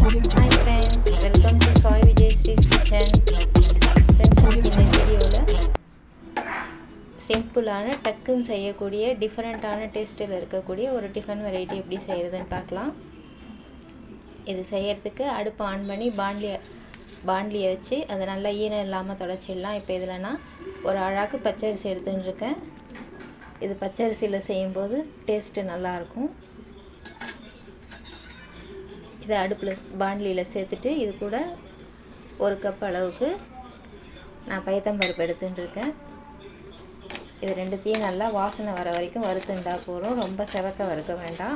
Hi friends, welcome to Soy Vijay Sri's Kitchen. Friends, இந்த வீடியோவில் சிம்பிளான டக்குன்னு செய்யக்கூடிய டிஃப்ரெண்ட்டான டேஸ்ட்டில் இருக்கக்கூடிய ஒரு டிஃபன் வெரைட்டி எப்படி செய்கிறதுன்னு பார்க்கலாம். இது செய்கிறதுக்கு அடுப்பு ஆன் பண்ணி பாண்ட்லியை வச்சு அதை நல்லா ஈரம் இல்லாமல் தொடச்சிடலாம். இப்போ இதில் நான் ஒரு அழாக்கு பச்சரிசி எடுத்துன்னு இருக்கேன். இது பச்சரிசியில் செய்யும்போது டேஸ்ட்டு நல்லாயிருக்கும். இதை அடுப்பில் பாண்ட்லியில் சேர்த்துட்டு இது கூட ஒரு கப் அளவுக்கு நான் பயத்தம்பருப்பு எடுத்துட்டுருக்கேன். இது ரெண்டுத்தையும் நல்லா வாசனை வர வரைக்கும் வறுத்துண்டா போகிறோம். ரொம்ப செவக்க வறுக்க வேண்டாம்.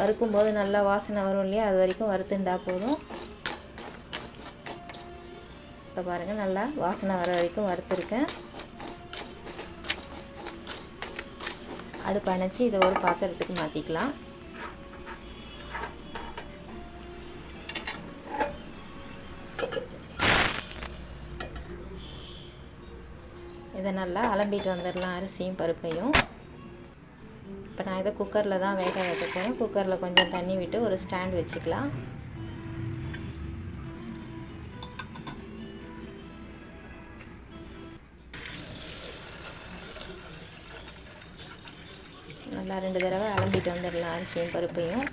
வறுக்கும்போது நல்லா வாசனை வரும் இல்லையா, அது வரைக்கும் வறுத்துண்டா போதும். இப்போ பாருங்கள், நல்லா வாசனை வர வரைக்கும் வறுத்துருக்கேன். அடுப்பு அணைச்சி இதை ஒரு பாத்திரத்துக்கு மாற்றிக்கலாம். இதை நல்லா அலம்பிட்டு வந்துடலாம், அரிசியும் பருப்பையும். இப்போ நான் இதை குக்கரில் தான் வேக வைக்க போகிறேன். குக்கரில் கொஞ்சம் தண்ணி விட்டு ஒரு ஸ்டாண்ட் வச்சுக்கலாம். நல்லா 2 தடவை அலம்பிட்டு வந்துடலாம் அரிசியும் பருப்பையும்.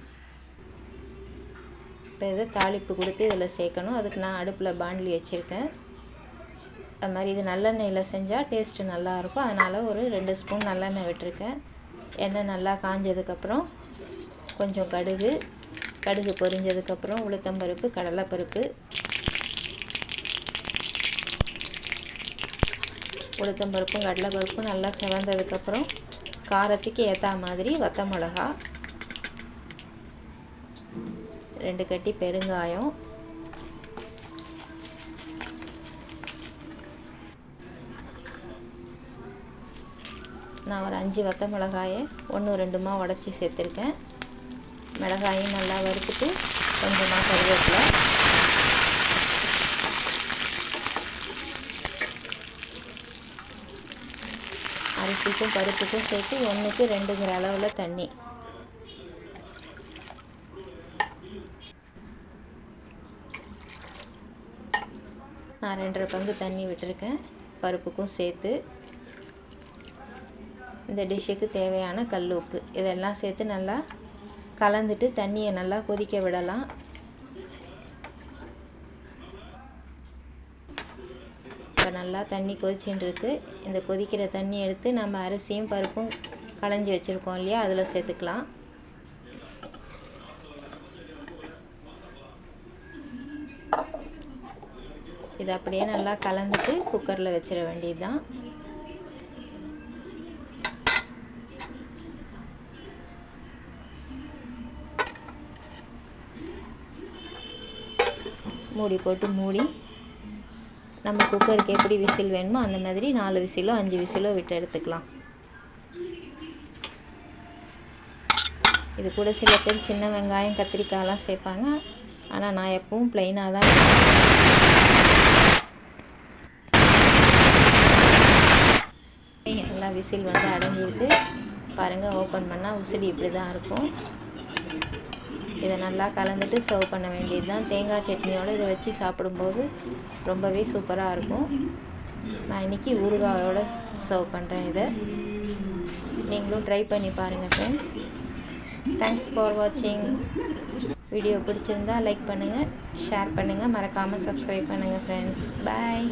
இப்போ இதை தாளிப்பு கொடுத்து இதில் சேர்க்கணும். அதுக்கு நான் அடுப்பில் பாண்ட்லி வச்சுருக்கேன். அது மாதிரி இது நல்லெண்ணெயில் செஞ்சால் டேஸ்ட்டு நல்லாயிருக்கும். அதனால் ஒரு 2 ஸ்பூன் நல்லெண்ணெய் விட்டுருக்கேன். எண்ணெய் நல்லா காஞ்சதுக்கப்புறம் கொஞ்சம் கடுகு பொரிஞ்சதுக்கப்புறம் உளுத்தம்பருப்பு, கடலைப்பருப்பு, உளுத்தம்பருப்பும் கடலைப்பருப்பும் நல்லா செவந்ததுக்கப்புறம் காரத்துக்கு ஏற்ற மாதிரி வத்த மிளகா, 2 கட்டி பெருங்காயம், நான் ஒரு 5 வத்த மிளகாயை 1-2 உடச்சி சேர்த்துருக்கேன். மிளகாயும் நல்லா வறுத்துட்டு கொஞ்சமாக கருவேப்பிலை, அரிசிக்கும் பருப்புக்கும் சேர்த்து 1:2 அளவில் தண்ணி. நான் 2.5 பங்கு தண்ணி விட்டுருக்கேன் பருப்புக்கும் சேர்த்து. இந்த டிஷ்ஷுக்கு தேவையான கல் உப்பு இதெல்லாம் சேர்த்து நல்லா கலந்துட்டு தண்ணியை நல்லா கொதிக்க விடலாம். இப்போ நல்லா தண்ணி கொதிச்சுட்டு இருக்கு. இந்த கொதிக்கிற தண்ணி எடுத்து நம்ம அரிசியும் பருப்பும் களைஞ்சி வச்சுருக்கோம் இல்லையா, அதில் சேர்த்துக்கலாம். இது அப்படியே நல்லா கலந்துட்டு குக்கரில் வச்சிட வேண்டியது தான். மூடி போட்டு மூடி நம்ம குக்கருக்கு எப்படி விசில் வேணுமோ அந்த மாதிரி 4 விசிலோ 5 விசிலோ விட்டு எடுத்துக்கலாம். இது கூட சில பேர் சின்ன வெங்காயம், கத்திரிக்காயெல்லாம் சேர்ப்பாங்க. ஆனால் நான் எப்பவும் ப்ளைனாக தான். நல்லா விசில் வந்து அடங்கியிருக்கு பாருங்கள். ஓப்பன் பண்ணால் விசில் இப்படி தான் இருக்கும். இதை நல்லா கலந்துட்டு சர்வ் பண்ண வேண்டியது தான். தேங்காய் சட்னியோடு இதை வச்சு சாப்பிடும்போது ரொம்பவே சூப்பராக இருக்கும். நான் இன்றைக்கி ஊறுகாயோடு சர்வ் பண்ணுறேன். இதை நீங்களும் ட்ரை பண்ணி பாருங்கள் ஃப்ரெண்ட்ஸ். தேங்க்ஸ் ஃபார் வாட்சிங். வீடியோ பிடிச்சிருந்தால் லைக் பண்ணுங்கள், ஷேர் பண்ணுங்கள், மறக்காமல் சப்ஸ்கிரைப் பண்ணுங்கள் ஃப்ரெண்ட்ஸ். பாய்.